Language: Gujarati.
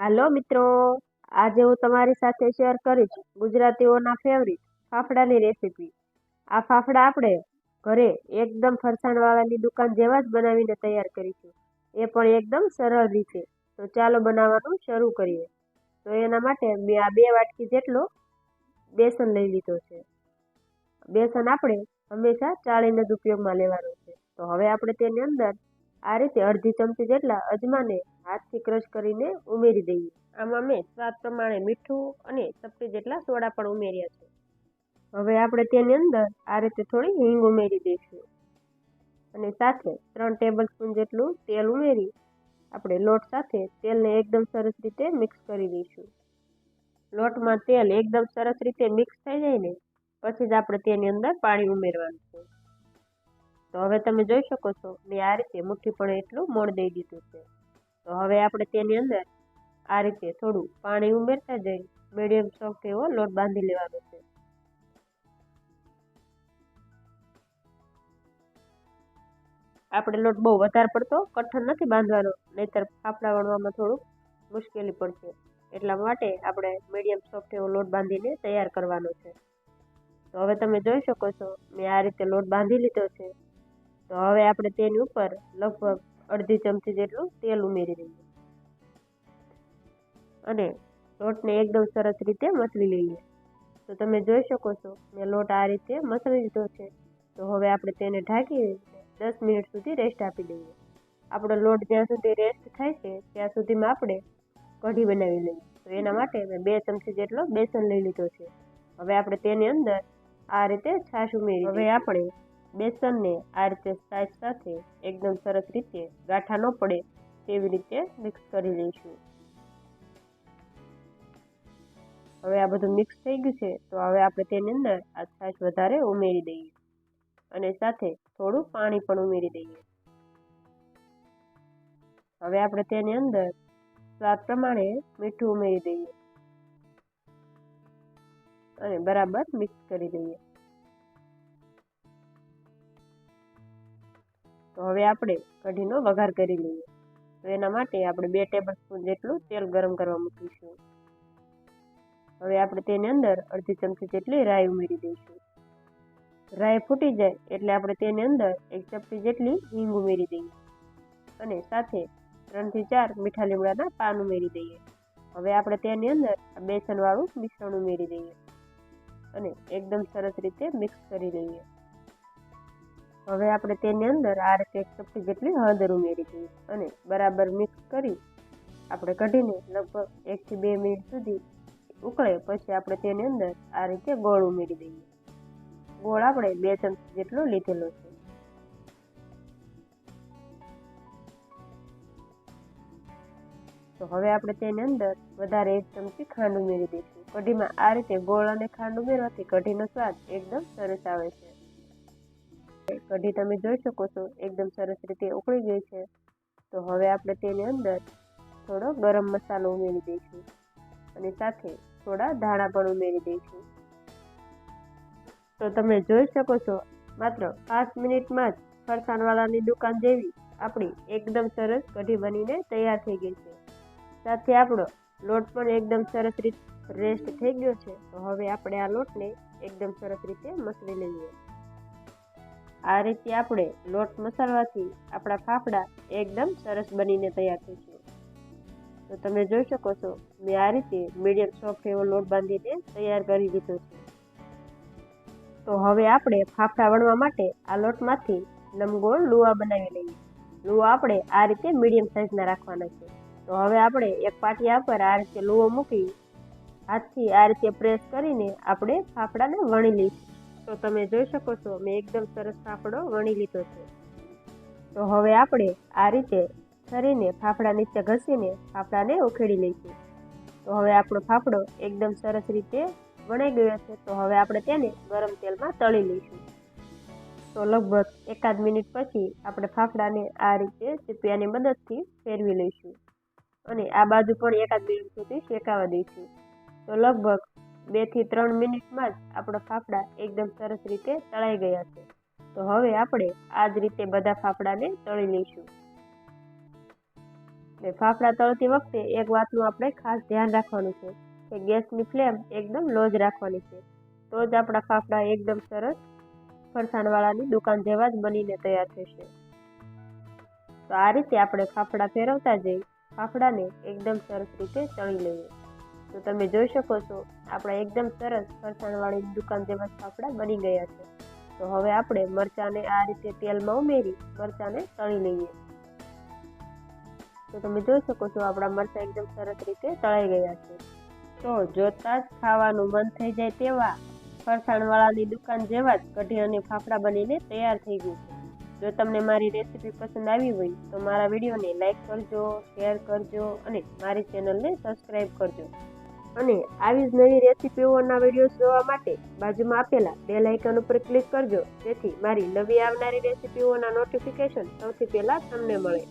હાલો મિત્રો, આજે હું તમારી સાથે શેર કરીશ ગુજરાતીઓના ફેવરિટ ફાફડાની રેસીપી. આ ફાફડા આપણે ઘરે એકદમ ફરસાણવાળાની દુકાન જેવા જ બનાવીને તૈયાર કરીશું, એ પણ એકદમ સરળ રીતે. તો ચાલો બનાવવાનું શરૂ કરીએ. તો એના માટે મેં આ 2 વાટકી જેટલો બેસન લઈ લીધો છે. બેસન આપણે હંમેશા ચાળીને જ ઉપયોગમાં લેવાનું છે. તો હવે આપણે તેની અંદર આ રીતે અડધી ચમચી જેટલા અજમાને હાથથી ક્રશ કરીને ઉમેરી દઈએ. આમાં મેં સ્વાદ પ્રમાણે મીઠું અને ચપટી જેટલા સોડા પણ ઉમેર્યા છે. હવે આપણે તેની અંદર આ રીતે થોડી હિંગ ઉમેરી દઈશું અને સાથે 3 ટેબલ સ્પૂન જેટલું તેલ ઉમેરી આપણે લોટ સાથે તેલને એકદમ સરસ રીતે મિક્સ કરી દઈશું. લોટમાં તેલ એકદમ સરસ રીતે મિક્સ થઈ જાય ને પછી જ આપણે તેની અંદર પાણી ઉમેરવાનું છે. તો હવે તમે જોઈ શકો છો મેં આ રીતે મુઠ્ઠી પણ એટલું મોણ દઈ દીધું છે. તો હવે આપણે તેની અંદર આ રીતે થોડું પાણી ઉમેરતા જઈ મીડિયમ સોફ્ટ એવો લોટ બાંધી લેવાનો છે. આપણે લોટ બહુ વધારે પડતો કઠણ નથી બાંધવાનો, નહીતર ફાફડા વણવામાં થોડુંક મુશ્કેલી પડશે. એટલા માટે આપણે મીડિયમ સોફ્ટ એવો લોટ બાંધીને તૈયાર કરવાનો છે. તો હવે તમે જોઈ શકો છો મેં આ રીતે લોટ બાંધી લીધો છે. તો હવે આપણે તેની ઉપર લગભગ અડધી ચમચી જેટલું તેલ ઉમેરી દઈએ અને લોટને એકદમ સરસ રીતે મસળી લઈએ. તો તમે જોઈ શકો છો મેં લોટ આ રીતે મસળી લીધો છે. તો હવે આપણે તેને ઢાંકી 10 મિનિટ સુધી રેસ્ટ આપી દઈએ. આપણો લોટ જ્યાં સુધી રેસ્ટ થાય છે ત્યાં સુધીમાં આપણે કઢી બનાવી લઈએ. તો એના માટે મેં 2 ચમચી જેટલો બેસન લઈ લીધો છે. હવે આપણે તેની અંદર આ રીતે છાશ ઉમેરી. હવે આપણે બેસનને આ રીતે છાશ સાથે એકદમ સરસ રીતે ગાંઠા ન પડે તેવી રીતે મિક્સ કરી લઈશું. હવે આ બધું મિક્સ થઈ ગયું છે. તો હવે આપણે તેની અંદર આ છાશ વધારે ઉમેરી દઈએ અને સાથે થોડું પાણી પણ ઉમેરી દઈએ. હવે આપણે તેની અંદર સ્વાદ પ્રમાણે મીઠું ઉમેરી દઈએ અને બરાબર મિક્સ કરી દઈએ. તો હવે આપણે કઢીનો વઘાર કરી લઈએ. તો એના માટે આપણે 2 ટેબલ સ્પૂન જેટલું તેલ ગરમ કરવા મૂકીશું. હવે આપણે તેની અંદર અડધી ચમચી જેટલી રાઈ ઉમેરી દઈશું. રાઈ ફૂટી જાય એટલે આપણે તેની અંદર 1 ચપટી જેટલી હિંગ ઉમેરી દઈએ અને સાથે 3 થી 4 મીઠા લીમડાના પાન ઉમેરી દઈએ. હવે આપણે તેની અંદર બેસનવાળું મિશ્રણ ઉમેરી દઈએ અને એકદમ સરસ રીતે મિક્સ કરી લઈએ. હવે આપણે તેની અંદર આ રીતે 1 ચપટી જેટલી હળદર ઉમેરી દઈએ અને બરાબર મિક્સ કરી આપણે કઢીને લગભગ 1 થી 2 મિનિટ સુધી ઉકળે પછી આપણે તેની અંદર આ રીતે ગોળ ઉમેરી દઈએ. ગોળ આપણે 2 ચમચી જેટલો લીધેલો છે. તો હવે આપણે તેની અંદર વધારે 1 ચમચી ખાંડ ઉમેરી દઈશું. કઢીમાં આ રીતે ગોળ અને ખાંડ ઉમેરવાથી કઢીનો સ્વાદ એકદમ સરસ આવે છે. કઢી તમે જોઈ શકો છો એકદમ સરસ રીતે ઉકળી ગઈ છે. તો હવે આપણે તેની અંદર થોડો ગરમ મસાલો ઉમેરી દઈશું અને સાથે થોડા ધાણા પણ ઉમેરી દઈશું. તો તમે જોઈ શકો છો માત્ર 5 મિનિટમાં જ ફરસાણવાળાની દુકાન જેવી આપણી એકદમ સરસ કઢી બનીને તૈયાર થઈ ગઈ છે. સાથે આપણો લોટ પણ એકદમ સરસ રીતે રેસ્ટ થઈ ગયો છે. તો હવે આપણે આ લોટને એકદમ સરસ રીતે મસળી લઈએ. આ રીતે આપણે લોટ મસળવાથી આપણા ફાફડા એકદમ સરસ બનીને તૈયાર થશે. તો તમે જોઈ શકો છો મેં આ રીતે મીડિયમ સોફ્ટ એવો લોટ બાંધીને તૈયાર કરી દીધો છે. તો હવે આપણે ફાફડા વણવા માટે આ લોટમાંથી લંબગોળ લુવા બનાવી લઈએ. લુવા આપણે આ રીતે મીડિયમ સાઇઝના રાખવાના છે. તો હવે આપણે એક પાટિયા પર આ રીતે લુવો મૂકી હાથથી આ રીતે પ્રેસ કરીને આપણે ફાફડાને વણી લઈશું. તો તમે જોઈ શકો છો મેં એકદમ સરસ ફાફડો વણી લીધો છે. તો હવે આપણે આ રીતે છરીને ફાફડા નીચે ઘસીને ફાફડાને ઉખેડી લઈશું. તો હવે આપણો ફાફડો એકદમ સરસ રીતે વણાઈ ગયો છે. તો હવે આપણે તેને ગરમ તેલમાં તળી લઈશું. તો લગભગ 1 મિનિટ પછી આપણે ફાફડાને આ રીતે ચીપિયાની મદદથી ફેરવી લઈશું અને આ બાજુ પણ 1 મિનિટ સુધી શેકાવા દઈશું. તો લગભગ 2 થી 3 મિનિટમાં જ આપણા ફાફડા એકદમ સરસ રીતે તળાઈ ગયા છે. તો હવે આપણે આ જ રીતે બધા ફાફડાને તળી લઈશું. ને ફાફડા તળતી વખતે એક વાતનું આપણે ખાસ ધ્યાન રાખવાનું છે કે ગેસની ફ્લેમ એકદમ લો જ રાખવાની છે, તો જ આપણા ફાફડા એકદમ સરસ ફરસાણવાળાની દુકાન જેવા જ બનીને તૈયાર થશે. તો આ રીતે આપણે ફાફડા ફેરવતા જઈ ફાફડાને એકદમ સરસ રીતે તળી લઈએ. તો તમે જોઈ શકો છો આપણા એકદમ સરસ ફરસાણવાળી દુકાન જેવા ફાફડા બની ગયા છે. તો હવે આપણે મરચાંને આ રીતે તેલમાં ઉમેરી મરચાંને તળી લઈએ. તો તમે જોઈ શકો છો આપણા મરચાં એકદમ સરસ રીતે તળાઈ ગયા છે. તો જોતા જ ખાવાનું મન થઈ જાય તેવા ફરસાણવાળાની દુકાન જેવા જ કઢી અને ફાફડા બનીને તૈયાર થઈ ગયું છે. જો તમને મારી રેસીપી પસંદ આવી હોય તો મારા વિડીયોને લાઈક કરજો, શેર કરજો અને મારી ચેનલને સબસ્ક્રાઈબ કરજો. અને આવી જ નવી રેસીપીઓના વિડીયોઝ જોવા માટે બાજુમાં આપેલા બેલ આઇકન ઉપર ક્લિક કરજો, જેથી મારી નવી આવનારી રેસીપીઓના નોટિફિકેશન સૌથી પહેલા તમને મળે.